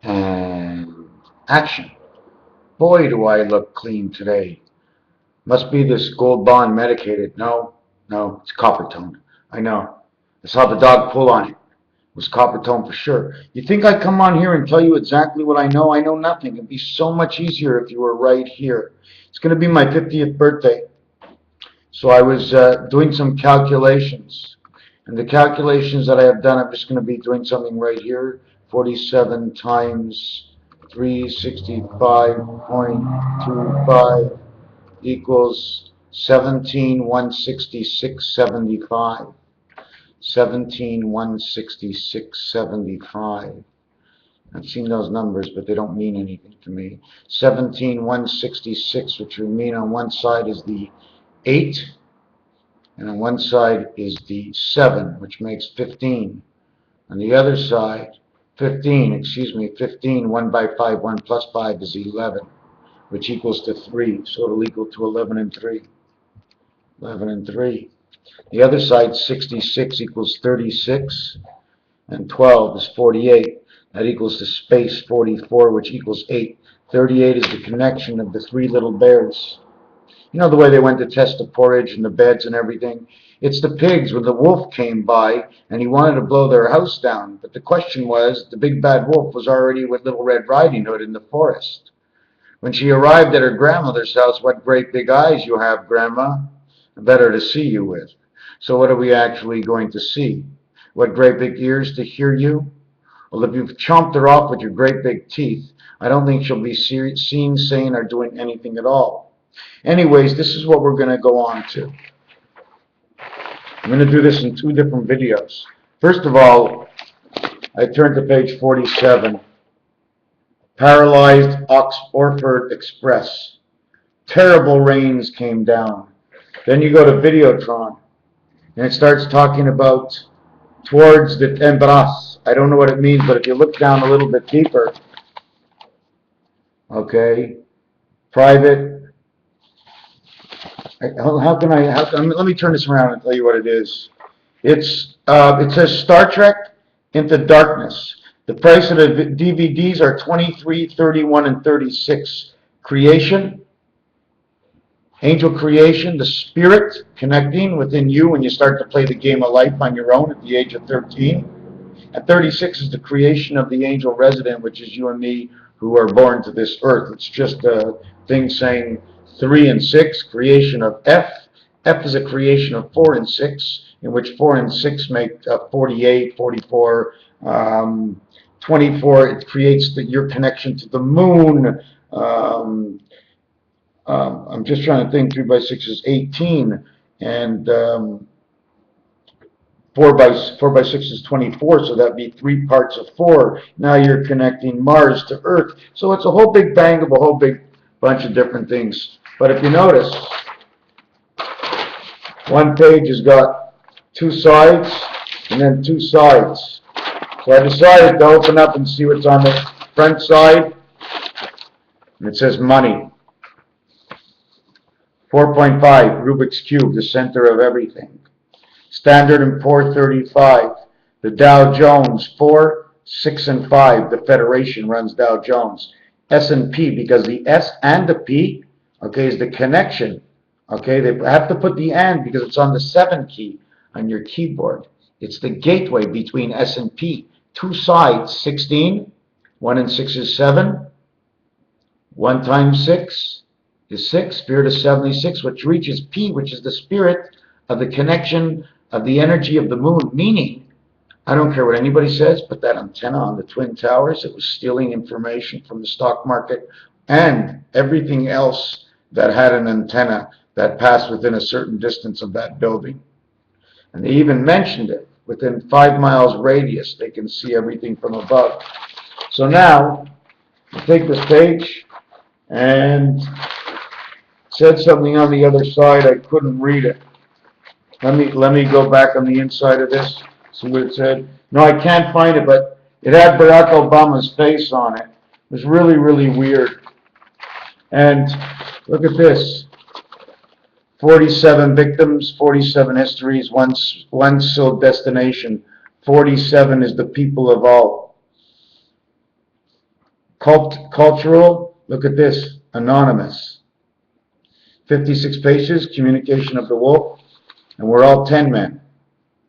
And action. Boy, do I look clean today. Must be this Gold Bond medicated. No, no, it's copper tone. I know. I saw the dog pull on it. It was copper tone for sure. You think I'd come on here and tell you exactly what I know? I know nothing. It'd be so much easier if you were right here. It's going to be my 50th birthday. So I was doing some calculations. And the calculations that I have done, I'm just going to be doing something right here. 47 times 365.25 equals 17,166.75. 17,166.75. I've seen those numbers, but they don't mean anything to me. 17,166, which would mean on one side is the 8, and on one side is the 7, which makes 15. On the other side, 15, 1 by 5, 1 plus 5 is 11, which equals to 3, so it'll equal to 11 and 3. 11 and 3. The other side, 66 equals 36, and 12 is 48. That equals the space 44, which equals 8. 38 is the connection of the 3 little bears. You know the way they went to test the porridge and the beds and everything? It's the pigs when the wolf came by and he wanted to blow their house down. But the question was, the big bad wolf was already with Little Red Riding Hood in the forest. When she arrived at her grandmother's house, what great big eyes you have, Grandma. Better to see you with. So what are we actually going to see? What great big ears to hear you? Well, if you've chomped her off with your great big teeth, I don't think she'll be seen, saying, or doing anything at all. Anyways, this is what we're going to go on to. I'm going to do this in 2 different videos. First of all, I turn to page 47. Paralyzed Orford Express. Terrible rains came down. Then you go to Videotron, and it starts talking about towards the Embras. I don't know what it means, but if you look down a little bit deeper, okay, private. Let me turn this around and tell you what it is. It says Star Trek Into Darkness. The price of the DVDs are $23, $31, and $36. Creation, Angel Creation, the spirit connecting within you when you start to play the game of life on your own at the age of 13. And 36 is the creation of the angel resident, which is you and me who are born to this earth. It's just a thing saying 3 and 6, creation of F. F is a creation of 4 and 6, in which 4 and 6 make 48, 44, 24. It creates your connection to the moon. I'm just trying to think. 3 by 6 is 18, and 4 by 6 is 24, so that'd be 3 parts of 4. Now you're connecting Mars to Earth. So it's a whole big bang of a whole big bunch of different things. But if you notice, one page has got 2 sides and then 2 sides. So I decided to open up and see what's on the front side. And it says money. 4.5, Rubik's Cube, the center of everything. Standard & Poor 35. The Dow Jones 4, 6, and 5. The Federation runs Dow Jones. S&P, because the S and the P, okay, is the connection. Okay, they have to put the and because it's on the 7 key on your keyboard. It's the gateway between S and P. 2 sides, 16. 1 and 6 is 7. 1 times 6 is 6. Spirit is 76, which reaches P, which is the spirit of the connection of the energy of the moon. Meaning, I don't care what anybody says, but that antenna on the Twin Towers, it was stealing information from the stock market and everything else that had an antenna that passed within a certain distance of that building. And they even mentioned it. Within 5 miles radius, they can see everything from above. So now, I take this page, and it said something on the other side. I couldn't read it. Let me go back on the inside of this, see what it said. No, I can't find it, but it had Barack Obama's face on it. It was really, really weird. And look at this. 47 victims, 47 histories, one sole destination. 47 is the people of all. Cultural, look at this, anonymous. 56 pages, communication of the wolf, and we're all 10 men.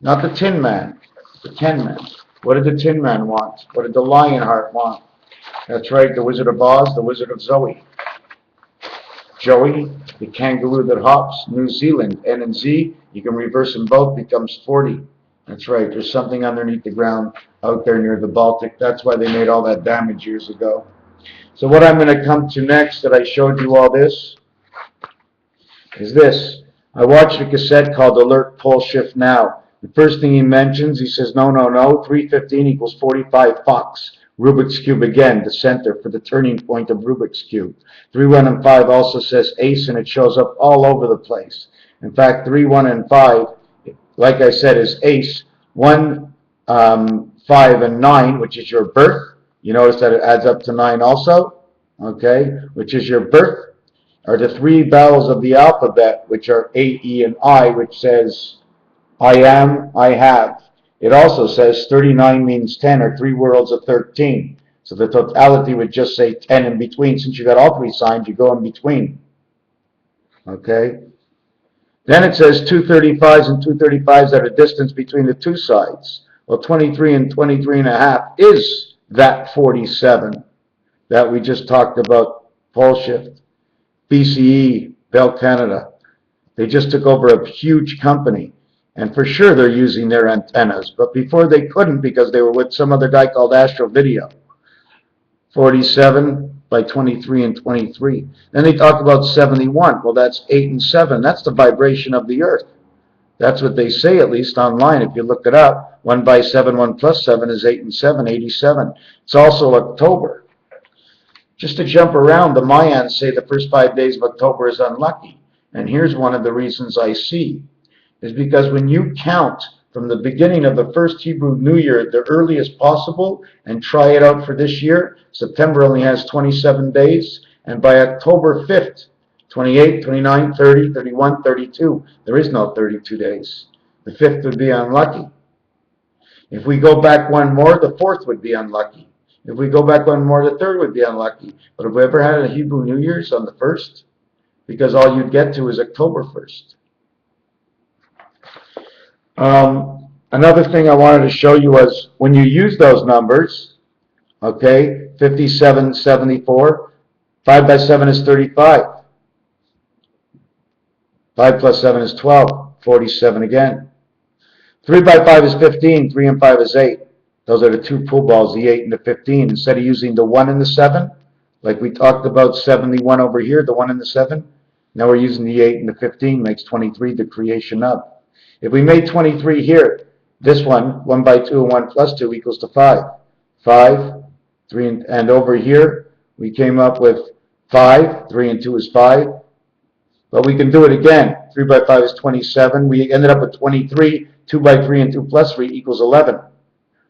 Not the Tin Man, the 10 men. What did the Tin Man want? What did the Lionheart want? That's right, the Wizard of Oz, the Wizard of Zoe. Joey, the kangaroo that hops, New Zealand, N and Z, you can reverse them both, becomes 40. That's right, there's something underneath the ground out there near the Baltic. That's why they made all that damage years ago. So what I'm going to come to next, that I showed you all this, is this. I watched a cassette called Alert Pole Shift Now. The first thing he mentions, he says, no, 315 equals 45 Fox. Rubik's Cube again, the center for the turning point of Rubik's Cube. 3, 1, and 5 also says ace, and it shows up all over the place. In fact, 3, 1, and 5, like I said, is ace. 1, 5, and 9, which is your birth. You notice that it adds up to 9 also, okay, which is your birth, are the 3 vowels of the alphabet, which are A, E, and I, which says I am, I have. It also says 39 means 10, or 3 worlds of 13. So the totality would just say 10 in between. Since you got all 3 signs, you go in between. Okay? Then it says 235s and 235s at a distance between the 2 sides. Well, 23 and 23 and a half is that 47 that we just talked about, pole shift. BCE, Bell Canada. They just took over a huge company. And for sure they're using their antennas. But before they couldn't, because they were with some other guy called Astro Video. 47 by 23 and 23. Then they talk about 71. Well, that's 8 and 7. That's the vibration of the Earth. That's what they say, at least online. If you look it up, 1 by 7, 1 plus 7 is 8 and 7, 87. It's also October. Just to jump around, the Mayans say the first 5 days of October is unlucky. And here's one of the reasons I see. Is because when you count from the beginning of the first Hebrew New Year, the earliest possible, and try it out for this year, September only has 27 days, and by October 5th, 28, 29, 30, 31, 32, there is no 32 days. The 5th would be unlucky. If we go back one more, the 4th would be unlucky. If we go back one more, the 3rd would be unlucky. But have we ever had a Hebrew New Year's on the 1st? Because all you'd get to is October 1st. Another thing I wanted to show you was when you use those numbers, okay, 57, 74, 5 by 7 is 35. 5 plus 7 is 12, 47 again. 3 by 5 is 15, 3 and 5 is 8. Those are the 2 pool balls, the 8 and the 15. Instead of using the 1 and the 7, like we talked about 71 over here, the 1 and the 7, now we're using the 8 and the 15, makes 23, the creation of. If we made 23 here, this one, 1 by 2 and 1 plus 2 equals to 5. 5, 3, and over here, we came up with 5, 3 and 2 is 5. But we can do it again. 3 by 5 is 27. We ended up with 23. 2 by 3 and 2 plus 3 equals 11.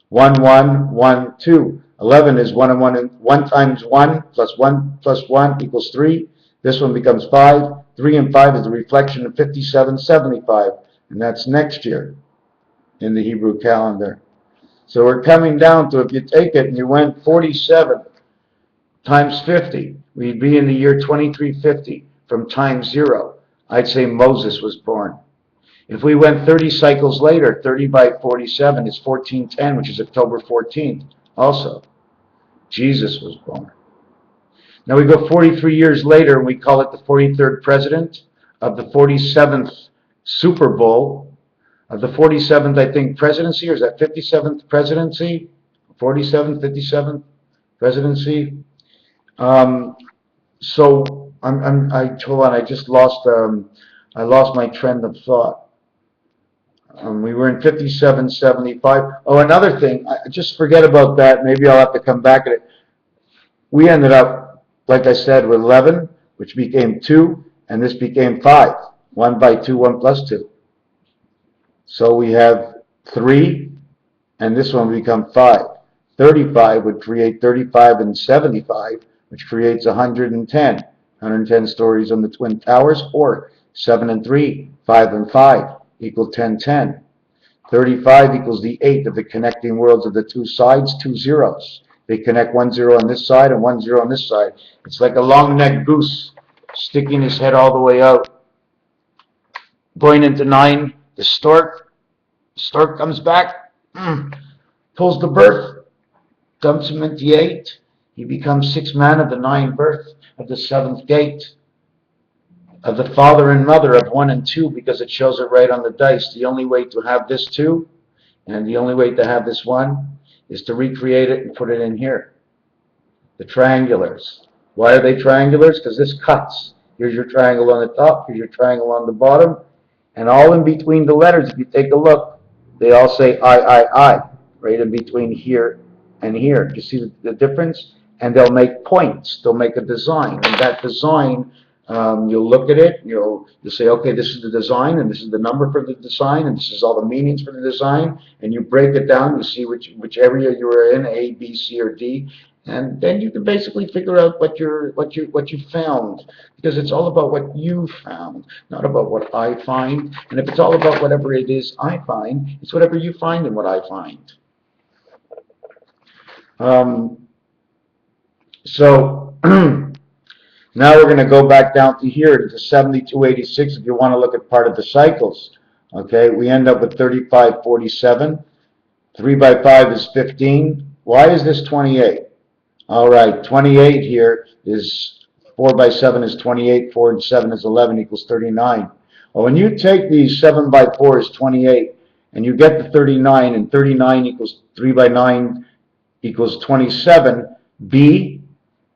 1, 1, 1, 2. 11 is 1 and 1, and 1 times 1 plus 1 equals 3. This one becomes 5. 3 and 5 is a reflection of 57, 75. And that's next year in the Hebrew calendar. So we're coming down to, if you take it and you went 47 times 50, we'd be in the year 2350 from time 0. I'd say Moses was born. If we went 30 cycles later, 30 by 47 is 1410, which is October 14th also. Jesus was born. Now we go 43 years later and we call it the 43rd president of the 47th Super Bowl, of the 47th, I think, presidency, or is that 57th presidency? 47th, 57th presidency. So hold on, I just lost, I lost my trend of thought. We were in 57, 75. Oh, another thing, just forget about that. Maybe I'll have to come back at it. We ended up, like I said, with 11, which became 2, and this became 5. 1 by 2, 1 plus 2. So we have 3, and this one will become 5. 35 would create 35 and 75, which creates 110. 110 stories on the Twin Towers, or 7 and 3, 5 and 5 equal 1010. 35 equals the 8 of the connecting worlds of the 2 sides, 2 zeros. They connect 1 0 on this side and 1 0 on this side. It's like a long-necked goose sticking his head all the way out. Going into 9, the stork comes back, pulls the birth, dumps him into 8. He becomes 6th man of the 9th birth of the 7th gate, of the father and mother of 1 and 2, because it shows it right on the dice. The only way to have this 2 and the only way to have this 1 is to recreate it and put it in here. The triangulars. Why are they triangulars? Because this cuts. Here's your triangle on the top, here's your triangle on the bottom, and all in between the letters, if you take a look, they all say I, right in between here and here. You see the difference? And they'll make points. They'll make a design. And that design, you'll look at it, you'll say, okay, this is the design, and this is the number for the design, and this is all the meanings for the design, and you break it down, you see which area you are in, A, B, C, or D, and then you can basically figure out what you found, because it's all about what you found, not about what I find. And if it's all about whatever it is I find, it's whatever you find and what I find. So now we're going to go back down to here to 7286 if you want to look at part of the cycles. Okay, we end up with 3547. 3 by 5 is 15. Why is this 28? All right, 28 here is 4 by 7 is 28, 4 and 7 is 11 equals 39. Well, when you take these 7 by 4 is 28, and you get the 39, and 39 equals 3 by 9 equals 27, B,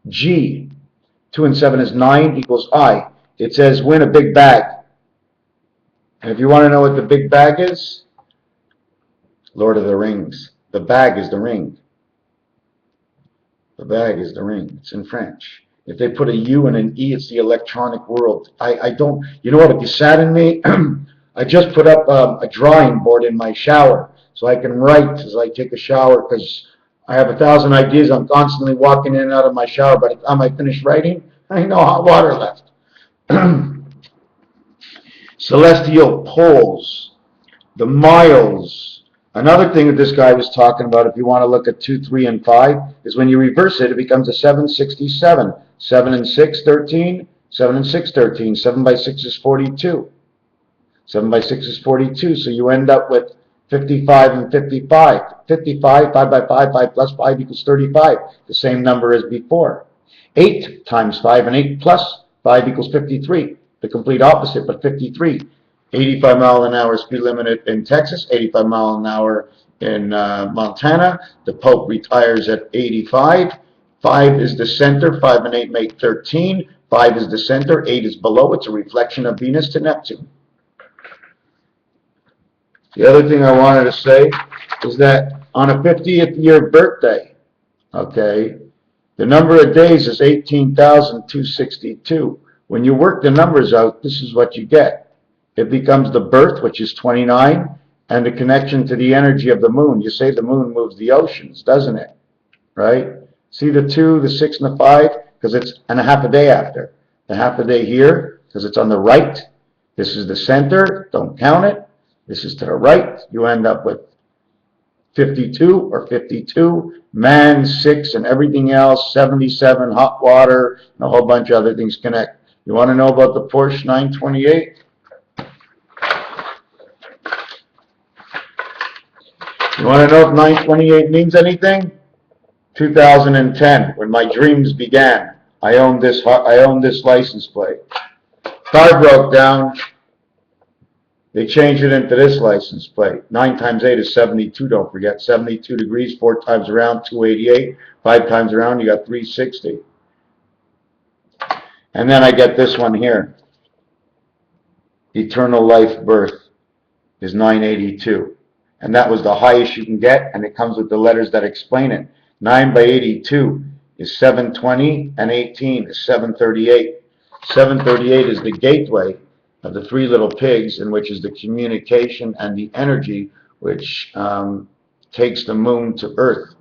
G. 2 and 7 is 9 equals I. It says win a big bag. And if you want to know what the big bag is, Lord of the Rings. The bag is the ring. The bag is the ring. It's in French. If they put a U and an E, it's the electronic world. I don't, you know what, if you sat in me, I just put up a drawing board in my shower so I can write as I take a shower, because I have 1,000 ideas. I'm constantly walking in and out of my shower, but by the time I finish writing, I ain't no hot water left. Celestial poles, the miles. Another thing that this guy was talking about, if you want to look at 2, 3, and 5, is when you reverse it, it becomes a 767. 7 and 6, 13. 7 and 6, 13. 7 by 6 is 42. 7 by 6 is 42, so you end up with 55 and 55. 55, 5 by 5, 5 plus 5 equals 35, the same number as before. 8 times 5 and 8 plus 5 equals 53, the complete opposite, but 53. 85 mile an hour speed limit in Texas, 85 mile an hour in Montana. The Pope retires at 85. 5 is the center, 5 and 8 make 13. 5 is the center, 8 is below. It's a reflection of Venus to Neptune. The other thing I wanted to say is that on a 50th year birthday, okay, the number of days is 18,262. When you work the numbers out, this is what you get. It becomes the birth, which is 29, and the connection to the energy of the moon. You say the moon moves the oceans, doesn't it? Right? See the 2, the 6, and the 5? Because it's and a half a day after. The half a day here, because it's on the right. This is the center. Don't count it. This is to the right. You end up with 52 or 52. Man, 6, and everything else, 77, hot water, and a whole bunch of other things connect. You want to know about the Porsche 928? You want to know if 928 means anything? 2010, when my dreams began, I owned this license plate. Car broke down. They changed it into this license plate. 9 times 8 is 72, don't forget. 72 degrees, 4 times around, 288. 5 times around, you got 360. And then I get this one here. Eternal life birth is 982. And that was the highest you can get, and it comes with the letters that explain it. 9 by 82 is 720, and 18 is 738. 738 is the gateway of the 3 little pigs, in which is the communication and the energy which takes the moon to Earth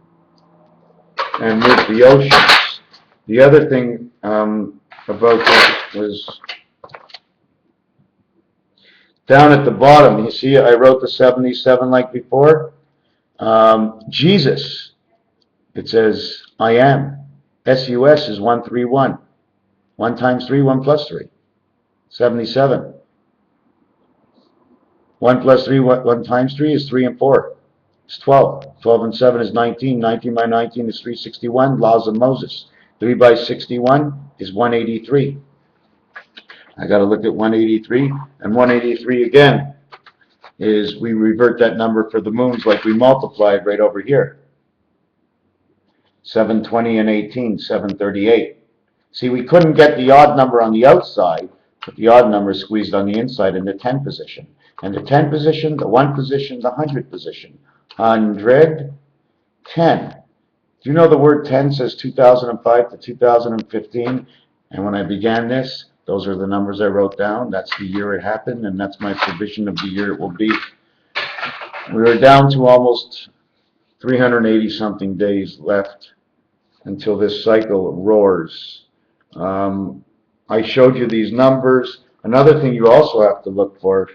and moves the oceans. The other thing about that was down at the bottom, you see I wrote the 77 like before. Jesus It says, I am. SUS is 131. 1 times 3, 1 plus 3. 77. 1 plus 3, 1 times 3 is 3 and 4. It's 12. 12 and 7 is 19. 19 by 19 is 361. Laws of Moses. 3 by 61 is 183. I got to look at 183. And 183 again is we revert that number for the moons like we multiplied right over here. 720 and 18, 738. See, we couldn't get the odd number on the outside, but the odd number is squeezed on the inside in the 10 position. And the 10 position, the 1 position, the 100 position. 110. Do you know the word 10 says 2005 to 2015? And when I began this, those are the numbers I wrote down. That's the year it happened, and that's my prediction of the year it will be. We were down to almost 380 something days left until this cycle roars. I showed you these numbers. Another thing you also have to look for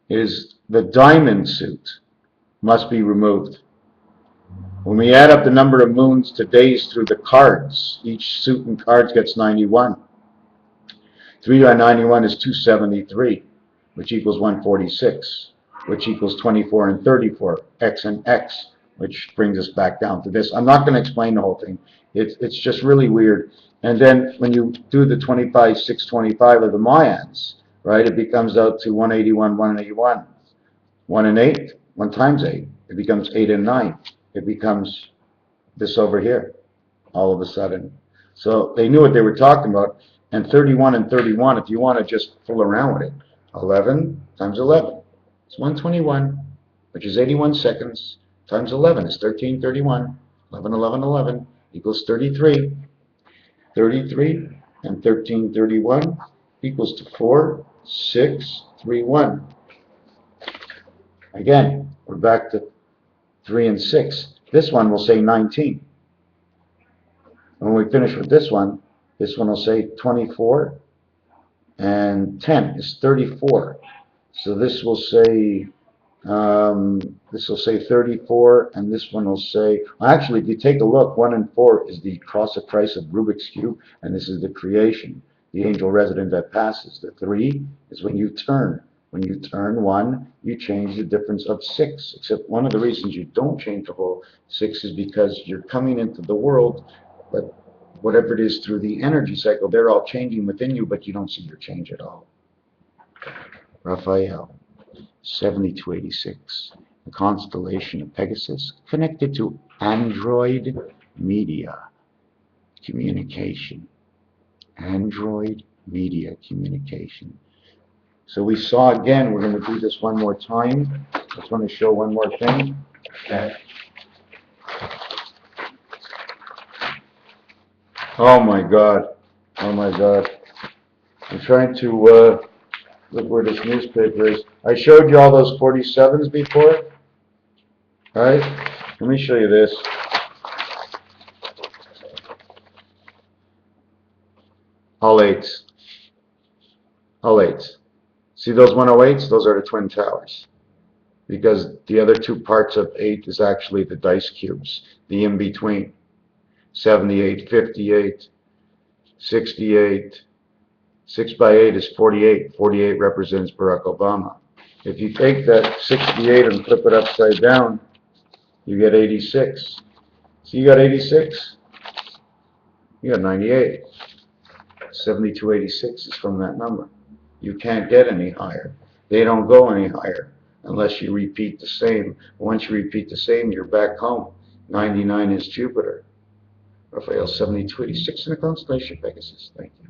is the diamond suit must be removed. When we add up the number of moons to days through the cards, each suit and cards gets 91. 3 by 91 is 273, which equals 146, which equals 24 and 34, X and X, which brings us back down to this. I'm not going to explain the whole thing. It's just really weird. And then when you do the 25, 625 of the Mayans, right, it becomes out to 181, 181. 1 and 8, 1 times 8. It becomes 8 and 9. It becomes this over here, all of a sudden. So they knew what they were talking about. And 31 and 31, if you want to just fool around with it, 11 times 11. It's 121, which is 81 seconds, times 11 is 1331. 11, 11, 11 equals 33. 33 and 1331 equals to 4, 6, 3, 1. Again, we're back to 3 and 6. This one will say 19. And when we finish with this one will say 24, and 10 is 34. So this will say 34, and this one will say, actually, if you take a look, 1 and 4 is the cross of Christ of Rubik's Cube, and this is the creation, the angel resident that passes. The 3 is when you turn. When you turn 1, you change the difference of 6, except one of the reasons you don't change the whole 6 is because you're coming into the world, but whatever it is through the energy cycle, they're all changing within you, but you don't see your change at all. Raphael, 7286, the constellation of Pegasus, connected to Android media communication. Android media communication. So we saw again, we're going to do this one more time. I just want to show one more thing. Okay. Oh my God. Oh my God. I'm trying to look where this newspaper is. I showed you all those 47s before. Right? Let me show you this. All 8s. All 8s. See those 108s? Those are the Twin Towers. Because the other 2 parts of 8 is actually the dice cubes. The in-between. 78, 58, 68. 6 by 8 is 48. 48 represents Barack Obama. If you take that 68 and flip it upside down, you get 86. So you got 86? You got 98. 7286 is from that number. You can't get any higher. They don't go any higher unless you repeat the same. Once you repeat the same, you're back home. 99 is Jupiter. Raphael, 7286 in the constellation Pegasus. Thank you.